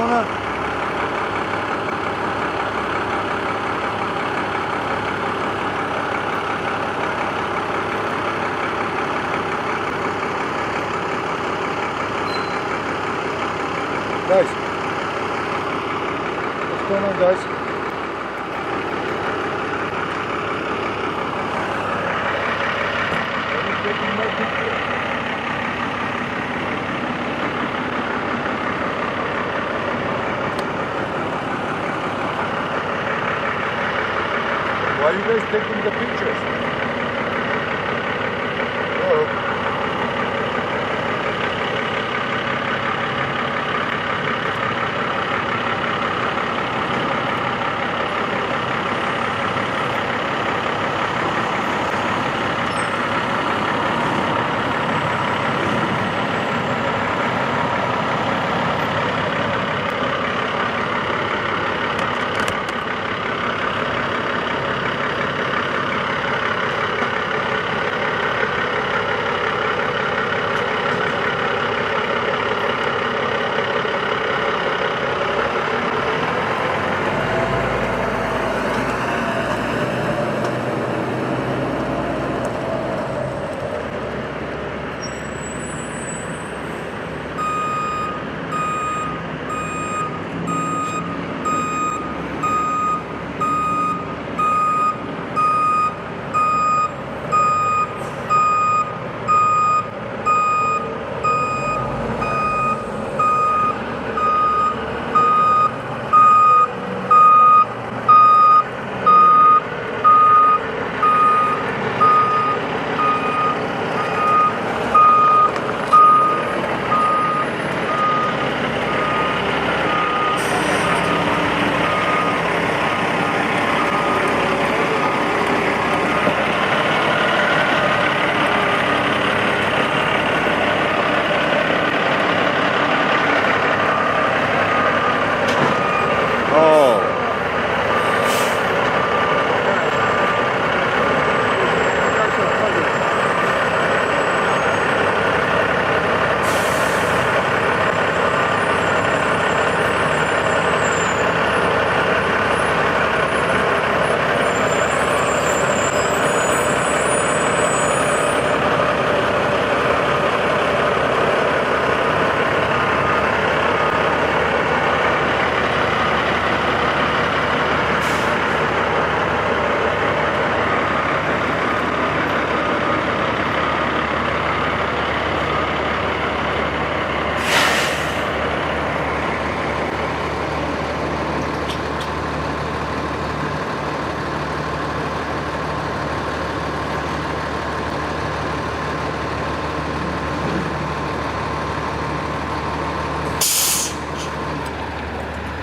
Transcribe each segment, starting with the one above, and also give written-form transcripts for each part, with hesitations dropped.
on? Guys, what's going on, guys? Why are you guys taking the pictures? Oh.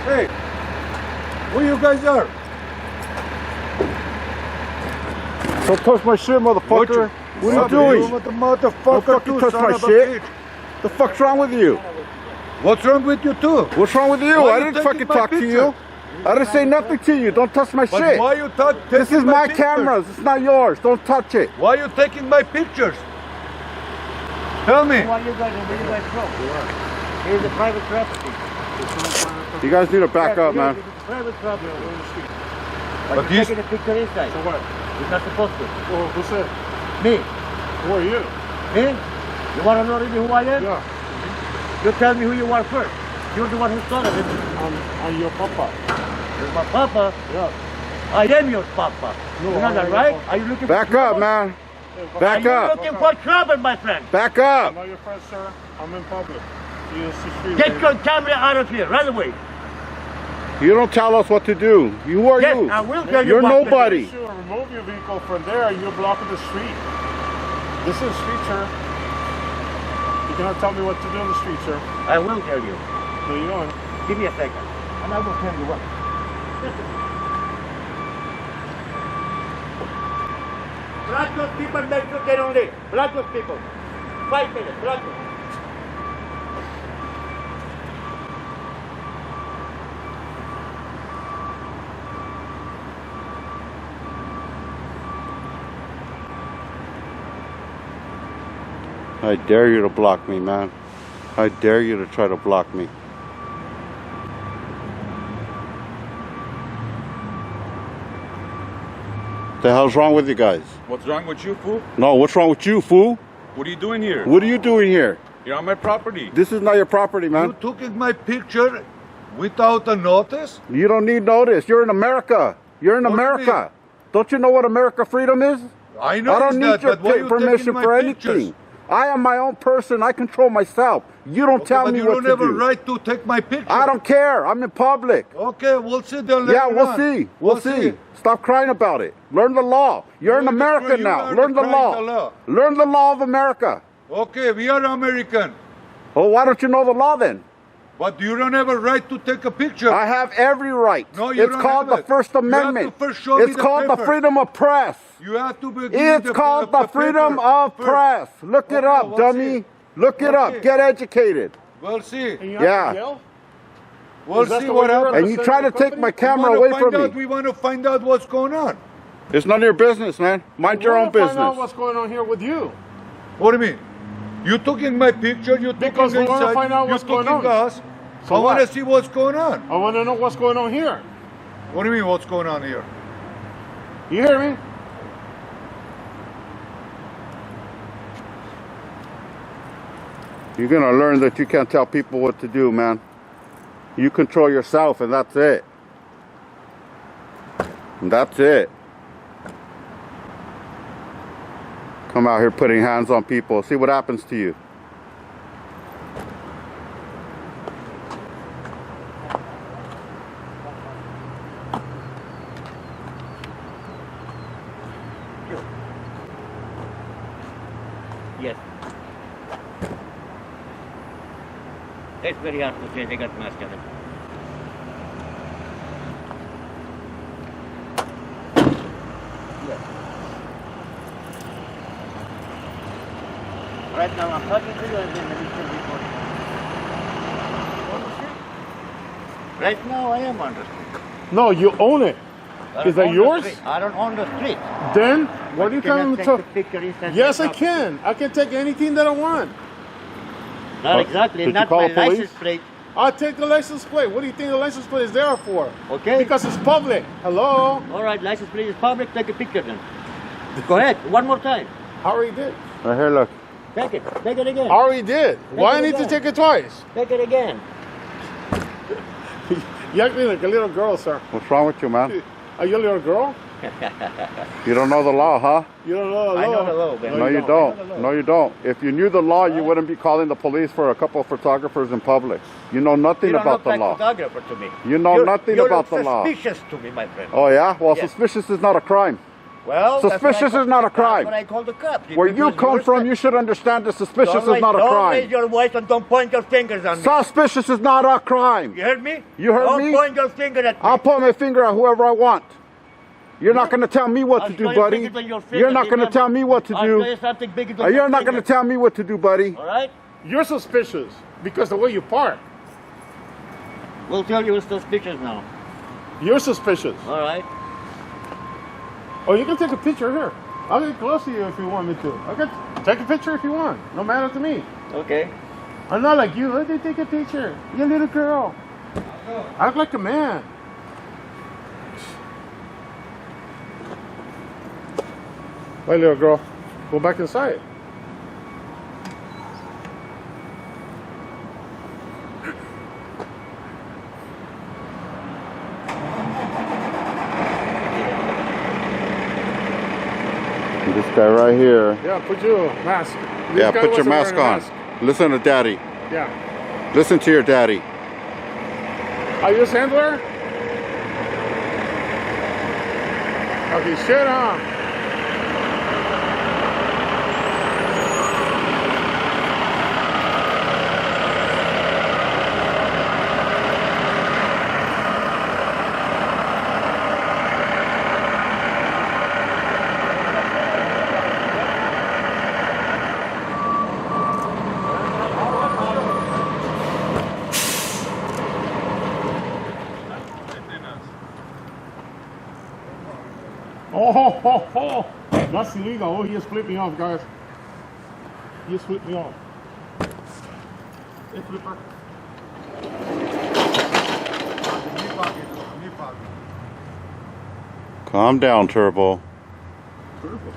Hey, where you guys are? Don't touch my shit, motherfucker. What are you doing? What the motherfucker Don't fucking touch my shit. The fuck's wrong with you? What's wrong with you too? What's wrong with you? Why I you didn't taking fucking my talk to picture? you. I didn't say nothing to you. Don't touch my But shit. why you This is taking my pictures? cameras. It's not yours. Don't touch it. Why you taking my pictures? Tell me. Who are you guys and where you guys from? Here's the private property. You guys need to back up, man. It's private property. But But you're he's- taking a picture inside. So what? You're not supposed to. Well, who said? Me. Who are you? Me? You want to know really who I am? Yeah, You tell me who you are first. You're the one who started it. I'm your papa. You're my papa. Yeah. I am your papa. No, You know I'm that, your right? papa. Are you looking Back for up, trouble? man. Are Back you up. looking for trouble, my friend? Back I'm up. not your friend, sir. I'm in public. You see street. Get your camera out of here, right away. You don't tell us what to do. Who are Yes, you? I will tell you You're what to do. nobody. Sure, remove your vehicle from there. You're blocking the street. This is street, sir. You cannot tell me what to do in the street, sir. I will tell you. No, you don't. Give me a second. And I will tell you what. Block those people, make sure they don't leave. Block those people. 5 minutes, block them. I dare you to block me, man. I dare you to try to block me. The hell's wrong with you guys? What's wrong with you, fool? No, what's wrong with you, fool? What are you doing here? What are you doing here? You're on my property. This is not your property, You man. took my picture without a notice? You don't need notice. You're in America. You're in What do you America. mean? Don't you know what America freedom is? I know I don't need that, your but why you permission taking my for pictures? anything. I am my own person. I control myself. You don't Okay, tell but me you what don't to have a do. right to take my picture. I don't care. I'm in public. Okay, we'll see then Yeah, later we'll on. see. We'll see. Stop crying about it. Learn the law. You're in You're the America cry- you now. are Learn the the crying law. the law. Learn the law of America. Okay, we are American. Well, why don't you know the law then? But you don't have a right to take a picture. I have every right. No, you It's don't called have the it. First You have to Amendment. first show me It's the called the paper. freedom of press. You have to be. It's called the freedom of press. Look it Okay, up, we'll dummy. see. Look it We'll up. see. Get educated. We'll see. And you Yeah. have to yell? We'll Is that see the what way you're happens. And you try to take my camera We away wanna find from out- me. We want to find out what's going on. It's none of your business, man. Mind your I own wanna find out business. what's going on here with you. What do you mean? You took in my picture. You took Because in we wanna inside, find out you what's took going in on. Gas. So I want to what? see what's going on. I want to know what's going on here. What do you mean? What's going on here? You hear me? You're gonna learn that you can't tell people what to do, man. You control yourself, and that's it. And that's it. Come out here putting hands on people. See what happens to you. Yes. It's very hard to say they got mask on it. Yes. Right now I'm talking to you and then we can record. Right now I am on the street. No, you own it. I Is don't that own the yours? street. I don't own the street. Then what But are you can I telling me take to? the picture inside Yes, my I property? can. I can take anything that I want. Not exactly, Did you not call my the police? license plate. I'll take the license plate. What do you think the license plate is there for? Okay. Because it's public. Hello? All right, license plate is public. Take a picture then. Go ahead, one more time. I already did. Right here, look. Take it. Take it again. I already did. Why I it need to again. take it twice? Take it again. You act like a little girl, sir. What's wrong with you, man? Are you a little girl? You don't know the law, huh? You don't know the law. I know the law, man. No, you I know the don't. law. No, you don't. If you knew the law, you wouldn't be calling the police for a couple of photographers in public. You know nothing You don't about look the like law. photographer to me. You know nothing you about look the law. suspicious to me, my friend. Oh, yeah? Well, Yes. suspicious is not a crime. Well, that's what I Suspicious call- is not a crime. That's what I call the cops. Where you come from, you should understand that suspicious is not a Don't raise crime. your voice and don't point your fingers at me. Suspicious is not a crime. You heard me? You heard don't me? Don't point your finger at me. I'll point my finger at whoever I want. You're not going to tell me what I'll to show do, you buddy. bigger than your finger, You're not going to remember? tell me what to I'll show do. you something bigger than You're your not going to finger. tell me what to do, buddy. All right? You're suspicious because the way you park. We'll tell you who's suspicious now. You're suspicious. All right? Oh, you can take a picture here. I'll get close to you if you want me to. I can take a picture if you want. No matter to me. Okay. I'm not like you. Let me take a picture. You little girl. I look like a man. Hey, little girl. Go back inside. This guy right here. Yeah, put your mask. This Yeah, guy put your wasn't mask wearing on. a mask. Listen to daddy. Yeah. Listen to your daddy. Are you his handler? Okay, shit, huh? Oh, that's illegal. Oh, he just flipped me off, guys. He just flipped me off. Hey, flipper. Calm down, Turbo. perfect.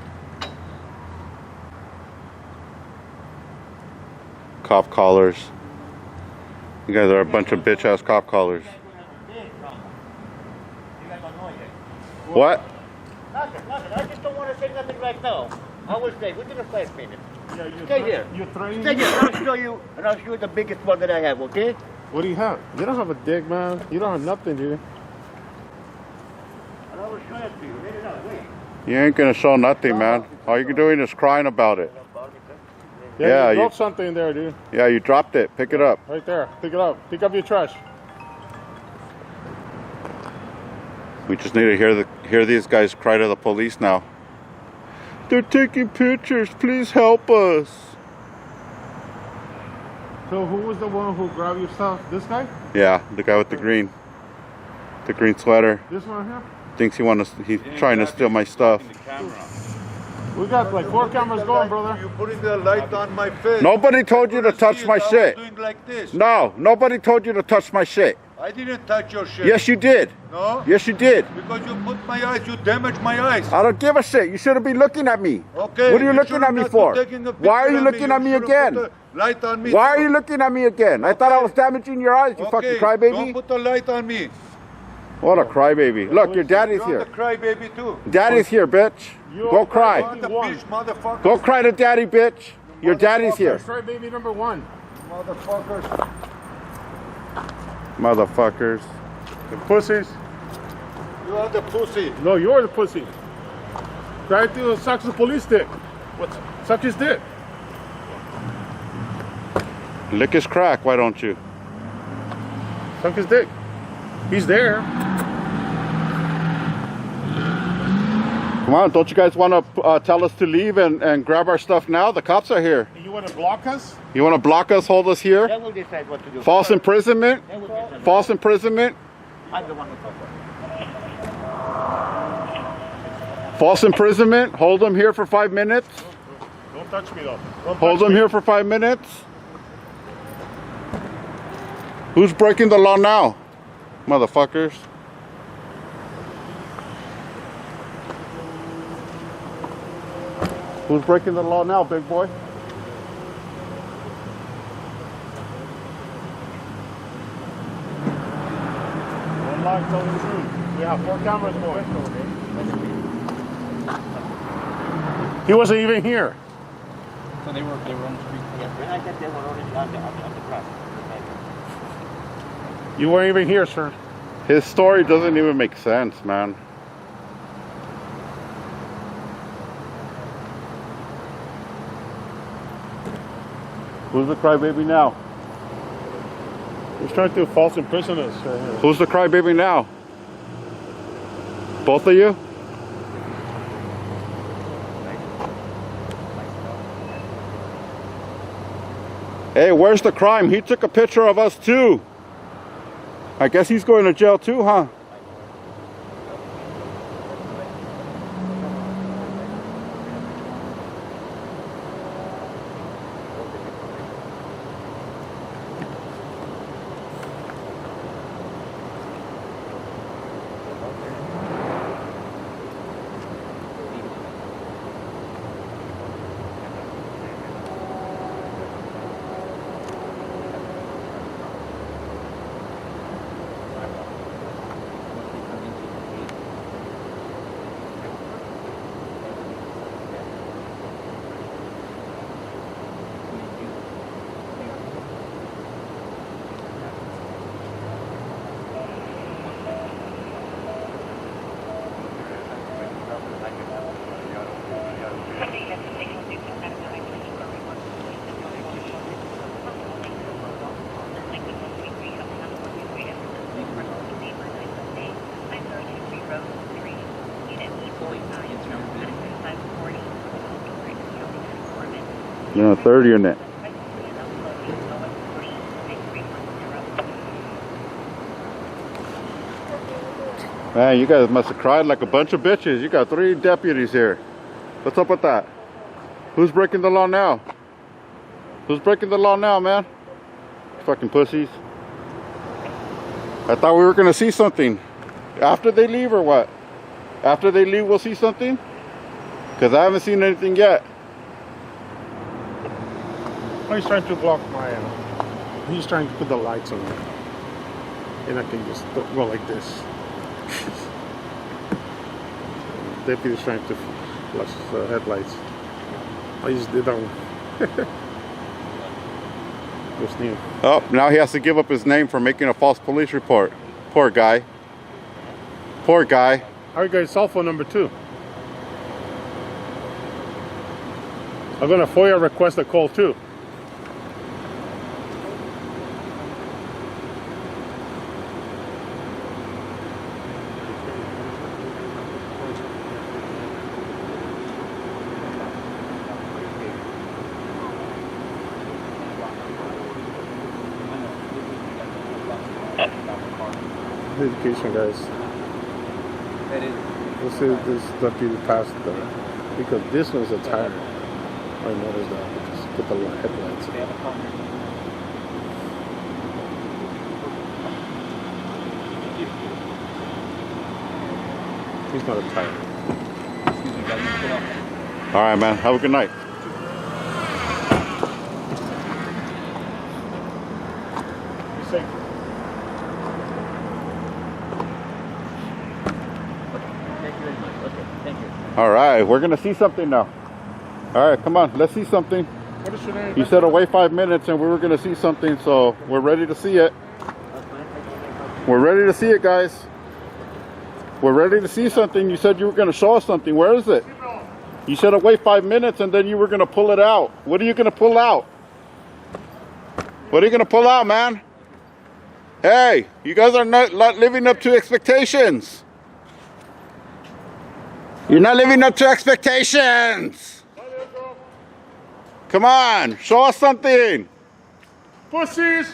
Cop collars. You guys are a bunch of bitch ass cop collars. You guys don't know yet. What? Nothing. I just don't want to say nothing right now. I will say within 5 minutes. Yeah, Stay here. You're threatening Stay me? here. I'll show you, and I'll show you the biggest one that I have. Okay? What do you have? You don't have a dick, man. You don't have nothing, dude. And I will show it to you. Wait it out. Wait. You ain't gonna show nothing, man. All you're doing is crying about it. Yeah, you you- dropped something there, dude. Yeah, you dropped it. Pick it up. Right there. Pick it up. Pick up your trash. We just need to hear these guys cry to the police now. They're taking pictures. Please help us. So who was the one who grabbed your stuff? This guy? Yeah, the guy with the green sweater. This one here? Thinks he's trying to steal my stuff. The camera. We got like 4 cameras going, brother. You putting the light on my face. Nobody told you to touch my shit. Doing like this. No, nobody told you to touch my shit. I didn't touch your shit. Yes, you did. No? Yes, you did. Because you put my eyes, you damaged my eyes. I don't give a shit. You shouldn't be looking at me. Okay. What are you looking at me for? Why are you looking at me again? Light on me. Why are you looking at me again? I thought I was damaging your eyes, you fucking Don't crybaby. put the light on me. What a crybaby. Look, your daddy's You're the here. crybaby too. Daddy's here, bitch. Go You're cry. the bitch, motherfucker. Go cry to daddy, bitch. Your daddy's here. That's right, baby number 1. Motherfuckers. Motherfuckers. The pussies. You are the pussy. No, you're the pussy. Try to suck the police dick. What? Suck his dick. Lick his crack, why don't you? Suck his dick. He's there. Come on, don't you guys want to tell us to leave and grab our stuff now? The cops are here. You want to block us? You want to block us, hold us here? Then we'll decide what to do. False imprisonment? Then we'll decide. False imprisonment? I'm the one who talks. False imprisonment? Hold them here for 5 minutes? Don't touch me though. Don't Hold touch them me. here for 5 minutes? Who's breaking the law now? Motherfuckers. Who's breaking the law now, big boy? Don't lie, tell the truth. We have 4 cameras going. He wasn't even here. So they were on the street. Yes, when I said they were already on the grass. You weren't even here, sir. His story doesn't even make sense, man. Who's the crybaby now? He's trying to false imprison us right here. Who's the crybaby now? Both of you? Hey, where's the crime? He took a picture of us too. I guess he's going to jail too, huh? You're on a third unit. Man, you guys must have cried like a bunch of bitches. You got 3 deputies here. What's up with that? Who's breaking the law now? Who's breaking the law now, man? Fucking pussies. I thought we were gonna see something. After they leave or what? After they leave, we'll see something? Because I haven't seen anything yet. Oh, he's trying to block my. He's trying to put the lights on me, and I can just go like this. Deputy's trying to flush the headlights. I just did that one. What's new? Oh, now he has to give up his name for making a false police report. Poor guy. Poor guy. How you guys' cell phone number too? I'm gonna FOIA request a call too. Education, guys. Let's see if this deputy passed because this one's a tire. I noticed that. Just put the headlights. He's not a tire. All right, man. Have a good night. Be safe. All right, we're gonna see something now. All right, come on, let's see something. What is your name? You said wait 5 minutes and we were gonna see something, so we're ready to see it. We're ready to see it, guys. We're ready to see something. You said you were gonna show us something. Where is it? You said wait 5 minutes and then you were gonna pull it out. What are you gonna pull out? What are you gonna pull out, man? Hey, you guys are not living up to expectations. You're not living up to expectations. Come on, show us something. Pussies!